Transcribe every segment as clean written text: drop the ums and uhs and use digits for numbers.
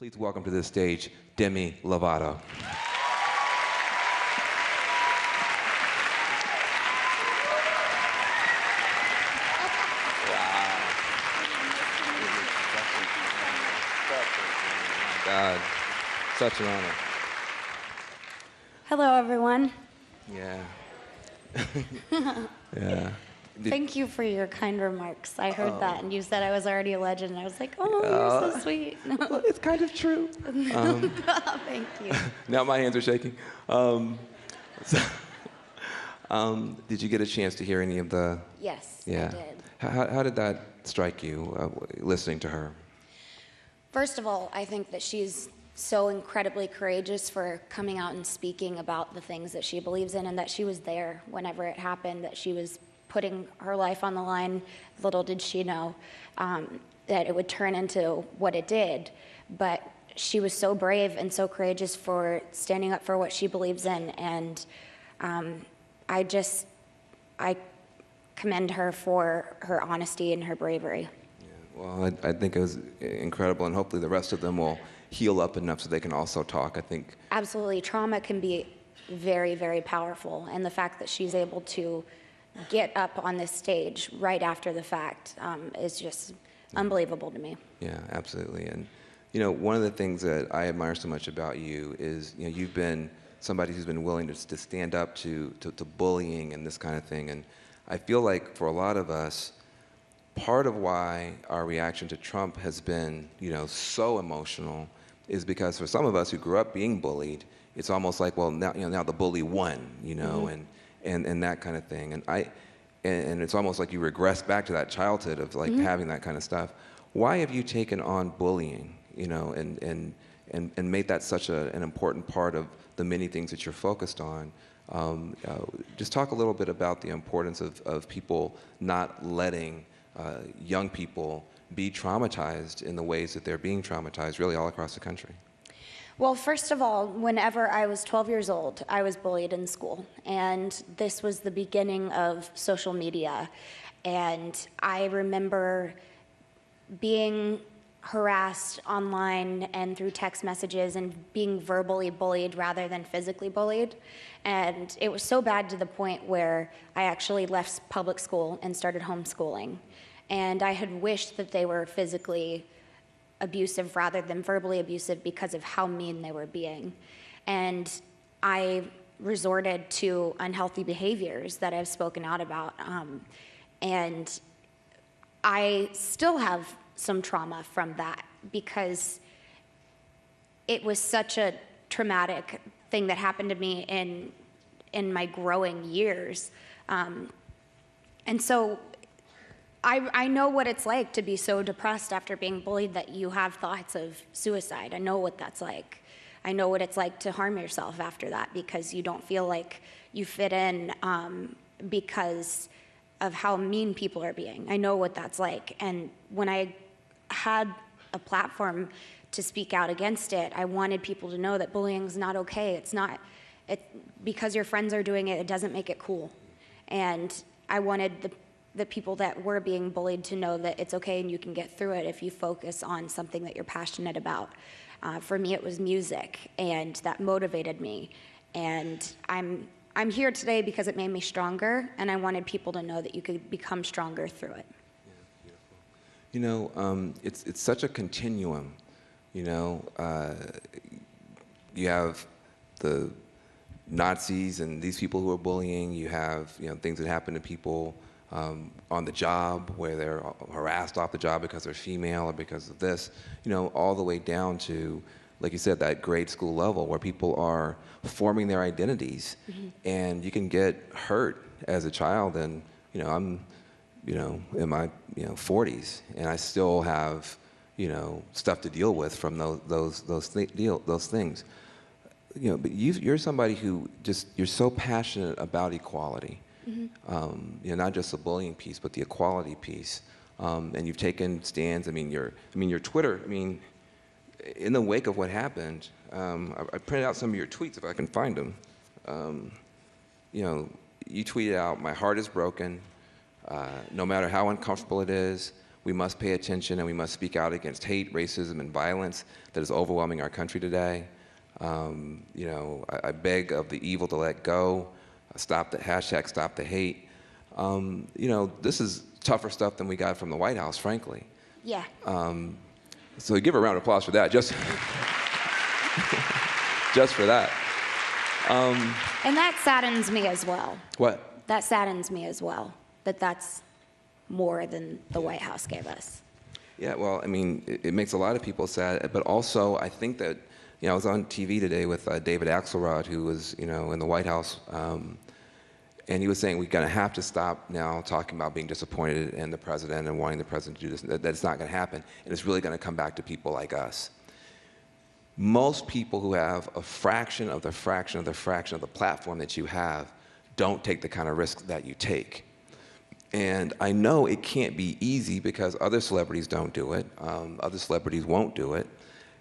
Please welcome to the stage, Demi Lovato. God, such an honor. Hello, everyone. Yeah. Yeah. Thank you for your kind remarks. I heard that, and you said I was already a legend, and I was like, oh, you're so sweet. Well, it's kind of true. Thank you. Now my hands are shaking. Did you get a chance to hear any of the... Yes, Yeah. I did. How did that strike you, listening to her? First of all, I think that she's so incredibly courageous for coming out and speaking about the things that she believes in, and that she was there whenever it happened, that she was putting her life on the line. Little did she know that it would turn into what it did. But she was so brave and so courageous for standing up for what she believes in, and I commend her for her honesty and her bravery. Well, I think it was incredible, and hopefully the rest of them will heal up enough so they can also talk, I think. Absolutely. Trauma can be very, very powerful, and the fact that she's able to get up on this stage right after the fact is just unbelievable to me. Yeah, absolutely. And, you know, one of the things that I admire so much about you is, you know, you've been somebody who's been willing to stand up to bullying and this kind of thing. And I feel like for a lot of us, part of why our reaction to Trump has been, you know, so emotional is because for some of us who grew up being bullied, it's almost like, well, now, you know, now the bully won, you know, and that kind of thing. And it's almost like you regress back to that childhood of like having that kind of stuff. Why have you taken on bullying, you know, and made that such an important part of the many things that you're focused on? Just talk a little bit about the importance of people not letting young people be traumatized in the ways that they're being traumatized really all across the country. Well, first of all, whenever I was 12 years old, I was bullied in school, and this was the beginning of social media. And I remember being harassed online and through text messages and being verbally bullied rather than physically bullied. And it was so bad to the point where I actually left public school and started homeschooling. And I had wished that they were physically abusive rather than verbally abusive because of how mean they were being. And I resorted to unhealthy behaviors that I've spoken out about. And I still have some trauma from that because it was such a traumatic thing that happened to me in my growing years. And so I know what it's like to be so depressed after being bullied that you have thoughts of suicide. I know what that's like. I know what it's like to harm yourself after that because you don't feel like you fit in because of how mean people are being. I know what that's like. And when I had a platform to speak out against it, I wanted people to know that bullying is not okay. It's not, because your friends are doing it, it doesn't make it cool. And I wanted the people that were being bullied to know that it's okay and you can get through it if you focus on something that you're passionate about. For me, it was music, and that motivated me. And I'm here today because it made me stronger, and I wanted people to know that you could become stronger through it. Yeah, beautiful. You know, it's such a continuum. You know, you have the Nazis and these people who are bullying. You have, you know, things that happen to people on the job where they're harassed off the job because they're female or because of this, you know, all the way down to, like you said, that grade school level where people are forming their identities. And you can get hurt as a child. And, you know, I'm, you know, in my, you know, 40s, and I still have, you know, stuff to deal with from those things. You know, but you're somebody who just, you're so passionate about equality. You know, not just the bullying piece, but the equality piece. And you've taken stands. I mean, your Twitter. I mean, in the wake of what happened, I printed out some of your tweets if I can find them. You know, you tweeted out, "My heart is broken. No matter how uncomfortable it is, We must pay attention and we must speak out against hate, racism, and violence that is overwhelming our country today. I beg of the evil to let go. Stop the hashtag, stop the hate. This is tougher stuff than we got from the White House, frankly. Yeah. So give her a round of applause for that, just, just for that. And that saddens me as well. What? That saddens me as well, that's more than the White House gave us. Yeah, well, I mean, it makes a lot of people sad, but also I think that, I was on TV today with David Axelrod, who was, in the White House, and he was saying we're going to have to stop now talking about being disappointed in the president and wanting the president to do this. That it's not going to happen, and it's really going to come back to people like us. Most people who have a fraction of the fraction of the fraction of the platform that you have don't take the kind of risks that you take. And I know it can't be easy because other celebrities don't do it. Other celebrities won't do it.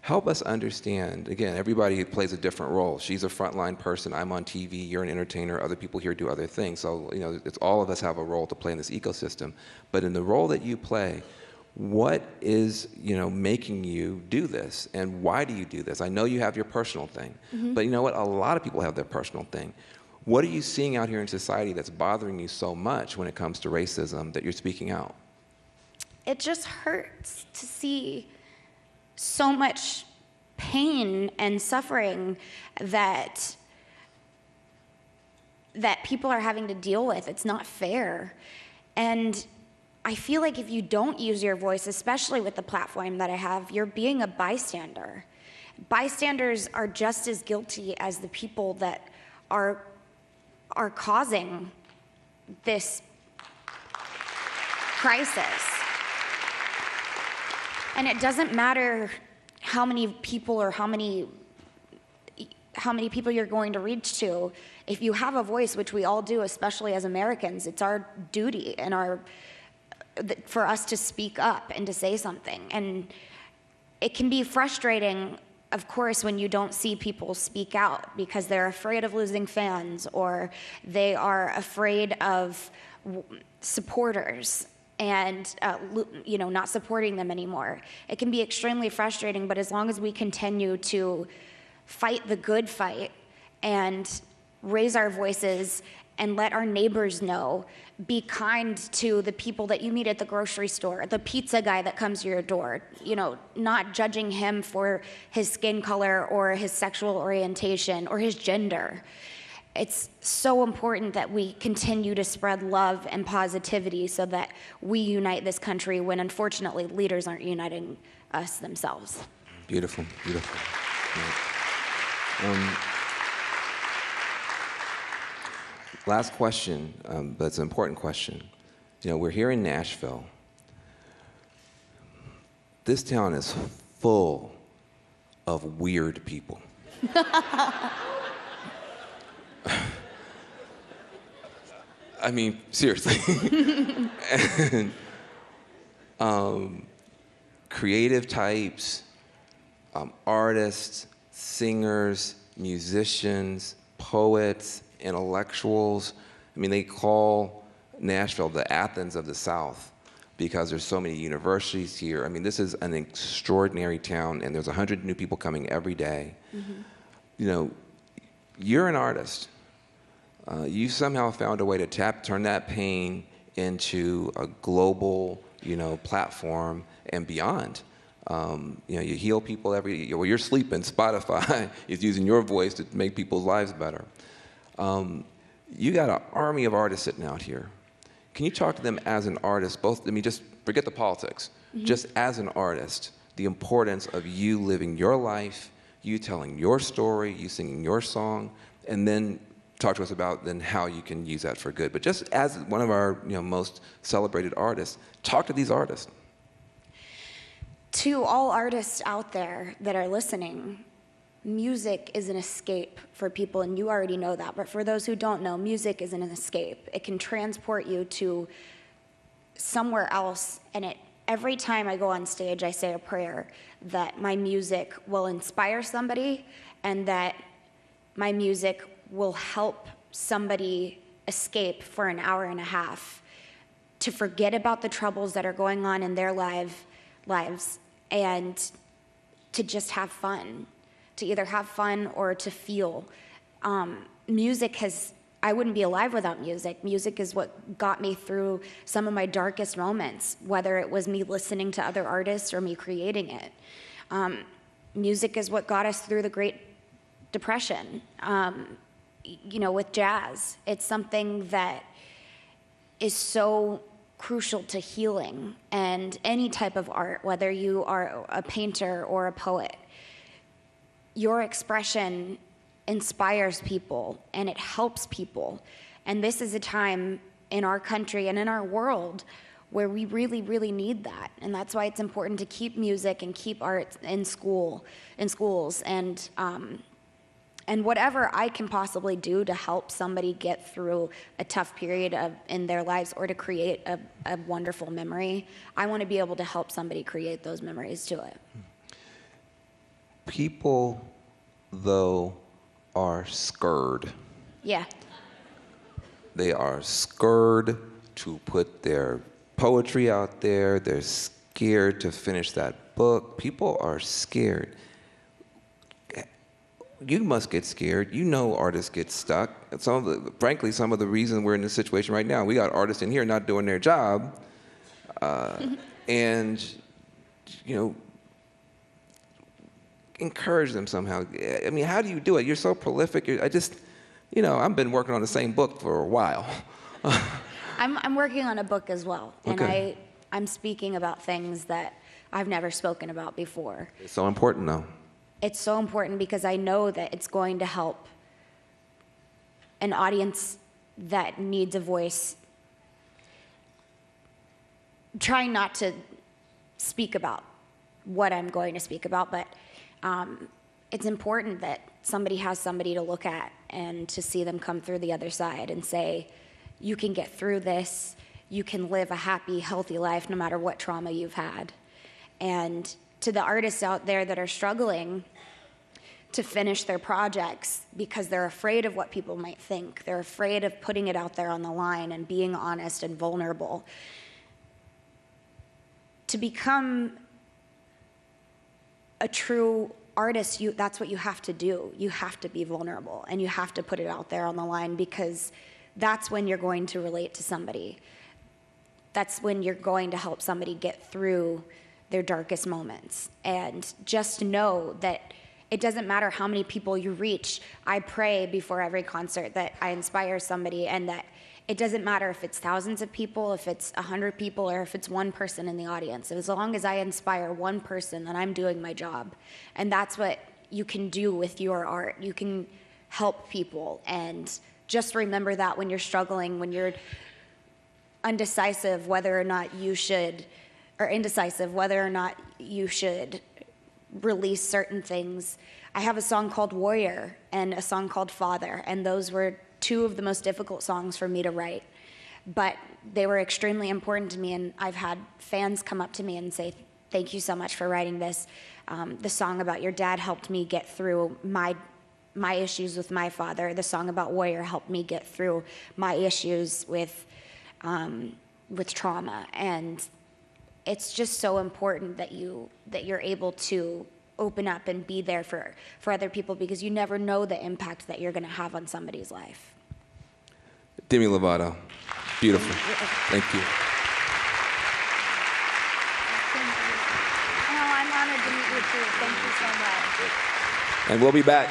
Help us understand, again, everybody plays a different role. She's a frontline person, I'm on TV, you're an entertainer, other people here do other things. So, it's all of us have a role to play in this ecosystem. But in the role that you play, what is, making you do this? And why do you do this? I know you have your personal thing, but you know what? A lot of people have their personal thing. What are you seeing out here in society that's bothering you so much when it comes to racism that you're speaking out? It just hurts to see so much pain and suffering that people are having to deal with. It's not fair. And I feel like if you don't use your voice, especially with the platform that I have, you're being a bystander. Bystanders are just as guilty as the people that are causing this crisis. And it doesn't matter how many people or how many people you're going to reach to. If you have a voice, which we all do, especially as Americans, it's our duty and for us to speak up and to say something. And it can be frustrating, of course, when you don't see people speak out because they're afraid of losing fans or they are afraid of supporters and not supporting them anymore. It can be extremely frustrating, but as long as we continue to fight the good fight and raise our voices and let our neighbors know, be kind to the people that you meet at the grocery store, the pizza guy that comes to your door, not judging him for his skin color or his sexual orientation or his gender. It's so important that we continue to spread love and positivity so that we unite this country when, unfortunately, leaders aren't uniting us themselves. Beautiful, beautiful. Last question, but it's an important question. We're here in Nashville. This town is full of weird people. I mean, seriously. And, creative types, artists, singers, musicians, poets, intellectuals. I mean, they call Nashville the Athens of the South because there's so many universities here. I mean, this is an extraordinary town, and there's 100 new people coming every day. You're an artist. You somehow found a way to turn that pain into a global, platform and beyond. You heal people you're sleeping. Spotify is using your voice to make people's lives better. You got an army of artists sitting out here. Can you talk to them as an artist, just forget the politics, just as an artist, the importance of you living your life, you telling your story, you singing your song, and then talk to us about then how you can use that for good. But just as one of our most celebrated artists, talk to these artists. To all artists out there that are listening, music is an escape for people, and you already know that. But for those who don't know, music is an escape. It can transport you to somewhere else, and every time I go on stage, I say a prayer that my music will inspire somebody and that my music will help somebody escape for an hour and a half. to forget about the troubles that are going on in their lives and to just have fun, to either have fun or to feel. I wouldn't be alive without music. Music is what got me through some of my darkest moments, whether it was me listening to other artists or me creating it. Music is what got us through the Great Depression. With jazz, it's something that is so crucial to healing, and any type of art, whether you are a painter or a poet. Your expression inspires people and it helps people. And this is a time in our country and in our world where we really, really need that. And that's why it's important to keep music and keep art in schools, and whatever I can possibly do to help somebody get through a tough period in their lives or to create a wonderful memory, I want to be able to help somebody create those memories to it. People, though, are scared. Yeah. They are scared to put their poetry out there. They're scared to finish that book. People are scared. You must get scared. You know artists get stuck. Frankly, some of the reason we're in this situation right now, we got artists in here not doing their job. And, encourage them somehow. I mean, how do you do it? You're so prolific. I've been working on the same book for a while. I'm working on a book as well. Okay. And I'm speaking about things that I've never spoken about before. It's so important, though. It's so important because I know that it's going to help an audience that needs a voice. Trying not to speak about what I'm going to speak about, but it's important that somebody has somebody to look at and to see them come through the other side and say, you can get through this, you can live a happy, healthy life no matter what trauma you've had. And to the artists out there that are struggling to finish their projects because they're afraid of what people might think, they're afraid of putting it out there on the line and being honest and vulnerable. To become a true artist, that's what you have to do. You have to be vulnerable and you have to put it out there on the line because that's when you're going to relate to somebody. That's when you're going to help somebody get through their darkest moments. And just know that it doesn't matter how many people you reach. I pray before every concert that I inspire somebody, and that it doesn't matter if it's thousands of people, if it's 100 people, or if it's one person in the audience. As long as I inspire one person, then I'm doing my job. And that's what you can do with your art. You can help people. And just remember that when you're struggling, when you're indecisive whether or not you should release certain things. I have a song called Warrior and a song called Father, and those were two of the most difficult songs for me to write. But they were extremely important to me, and I've had fans come up to me and say, thank you so much for writing this. The song about your dad helped me get through my issues with my father. The song about Warrior helped me get through my issues with trauma. And it's just so important that you're able to open up and be there for other people, because you never know the impact that you're going to have on somebody's life. Demi Lovato, beautiful. Thank you. I'm honored to meet you too. Thank you so much. And we'll be back.